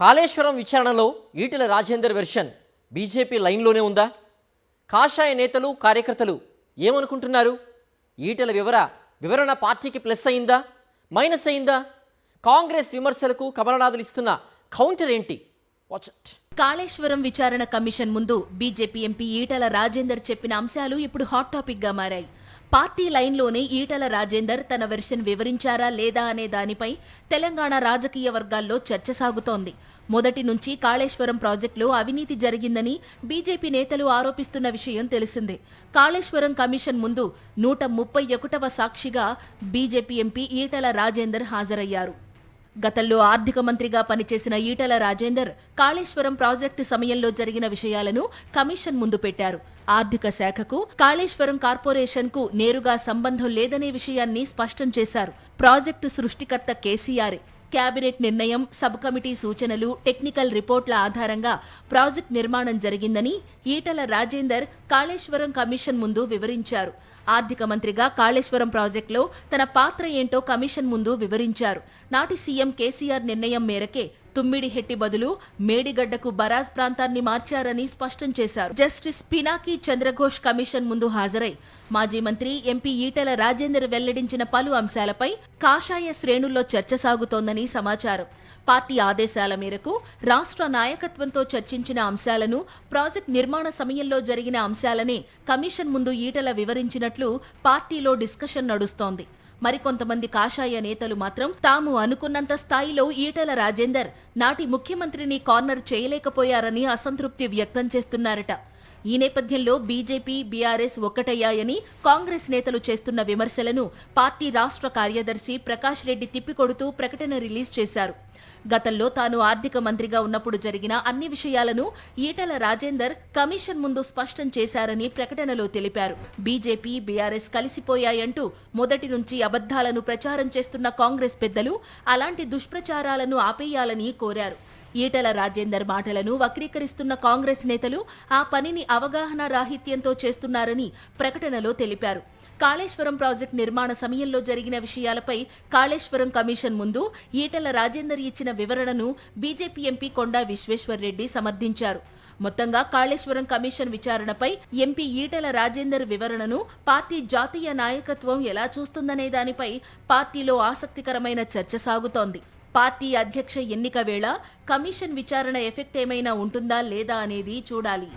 కాళేశ్వరం విచారణలో Etela Rajender version BJP లైన్లోనే ఉందా? కాషాయ నేతలు కార్యకర్తలు ఏమనుకుంటున్నారు? ఈటెల వివరణ పార్టీకి ప్లస్ అయిందా, మైనస్ అయిందా? కాంగ్రెస్ విమర్శలకు కమలనాథులు ఇస్తున్న కౌంటర్ ఏంటి? Watch it. కాళేశ్వరం విచారణ కమిషన్ ముందు బీజేపీ ఎంపీ ఈటెల రాజేందర్ చెప్పిన అంశాలు ఇప్పుడు హాట్ టాపిక్ గా మారాయి. పార్టీ లైన్లోనే ఈటెల రాజేందర్ తన వెర్షన్ వివరించారా లేదా అనే దానిపై తెలంగాణ రాజకీయ వర్గాల్లో చర్చ సాగుతోంది. మొదటి నుంచి కాళేశ్వరం ప్రాజెక్టులో అవినీతి జరిగిందని బీజేపీ నేతలు ఆరోపిస్తున్న విషయం తెలిసిందే. కాళేశ్వరం కమిషన్ ముందు 131వ సాక్షిగా బీజేపీ ఎంపీ ఈటెల రాజేందర్ హాజరయ్యారు. గతంలో ఆర్థిక మంత్రిగా పనిచేసిన ఈటెల రాజేందర్ కాళేశ్వరం ప్రాజెక్టు సమయంలో జరిగిన విషయాలను కమిషన్ ముందు పెట్టారు. ఆర్థిక శాఖకు కాళేశ్వరం కార్పొరేషన్కు నేరుగా సంబంధం లేదనే విషయాన్ని స్పష్టం చేశారు. ప్రాజెక్టు సృష్టికర్త కేసీఆర్. కేబినెట్ నిర్ణయం, సబ్ కమిటీ సూచనలు, టెక్నికల్ రిపోర్ట్ల ఆధారంగా ప్రాజెక్టు నిర్మాణం జరిగిందని ఈటెల రాజేందర్ కాళేశ్వరం కమిషన్ ముందు వివరించారు. ఆర్థిక మంత్రిగా కాళేశ్వరం ప్రాజెక్టులో తన పాత్ర ఏంటో కమిషన్ ముందు వివరించారు. నాటి సీఎం కేసీఆర్ నిర్ణయం మేరకే తుమ్మిడిహెట్టి బదులు మేడిగడ్డకు బరాజ్ ప్రాంతాన్ని మార్చారని స్పష్టం చేశారు. జస్టిస్ పినాకీ చంద్రఘోష్ కమిషన్ ముందు హాజరై మాజీ మంత్రి ఎంపీ ఈటెల రాజేందర్ వెల్లడించిన పలు అంశాలపై కాషాయ శ్రేణుల్లో చర్చ సాగుతోందని సమాచారం. పార్టీ ఆదేశాల మేరకు రాష్ట్ర నాయకత్వంతో చర్చించిన అంశాలను, ప్రాజెక్టు నిర్మాణ సమయంలో జరిగిన అంశాలనే కమిషన్ ముందు ఈటెల వివరించినట్లు పార్టీలో డిస్కషన్ నడుస్తోంది. మరికొంతమంది కాషాయ నేతలు మాత్రం తాము అనుకున్నంత స్థాయిలో ఈటెల రాజేందర్ నాటి ముఖ్యమంత్రిని కార్నర్ చేయలేకపోయారని అసంతృప్తి వ్యక్తం చేస్తున్నారట. ఈ నేపథ్యంలో బీజేపీ, బీఆర్ఎస్ ఒక్కటయ్యాయని కాంగ్రెస్ నేతలు చేస్తున్న విమర్శలను పార్టీ రాష్ట్ర కార్యదర్శి ప్రకాష్ రెడ్డి తిప్పికొడుతూ ప్రకటన రిలీజ్ చేశారు. గతంలో తాను ఆర్థిక మంత్రిగా ఉన్నప్పుడు జరిగిన అన్ని విషయాలను ఈటెల రాజేందర్ కమిషన్ ముందు స్పష్టం చేశారని ప్రకటనలో తెలిపారు. బీజేపీ, బీఆర్ఎస్ కలిసిపోయాయంటూ మొదటి నుంచి అబద్ధాలను ప్రచారం చేస్తున్న కాంగ్రెస్ పెద్దలు అలాంటి దుష్ప్రచారాలను ఆపేయాలని కోరారు. ఈటెల రాజేందర్ మాటలను వక్రీకరిస్తున్న కాంగ్రెస్ నేతలు ఆ పనిని అవగాహన రాహిత్యంతో చేస్తున్నారని ప్రకటనలో తెలిపారు. కాళేశ్వరం ప్రాజెక్టు నిర్మాణ సమయంలో జరిగిన విషయాలపై కాళేశ్వరం కమిషన్ ముందు ఈటెల రాజేందర్ ఇచ్చిన వివరణను బీజేపీ ఎంపీ కొండా విశ్వేశ్వర్రెడ్డి సమర్థించారు. మొత్తంగా కాళేశ్వరం కమిషన్ విచారణపై ఎంపీ ఈటెల రాజేందర్ వివరణను పార్టీ జాతీయ నాయకత్వం ఎలా చూస్తుందనే దానిపై పార్టీలో ఆసక్తికరమైన చర్చ సాగుతోంది. పార్టీ అధ్యక్ష ఎన్నిక వేళ కమిషన్ విచారణ ఎఫెక్ట్ ఏమైనా ఉంటుందా లేదా అనేది చూడాలి.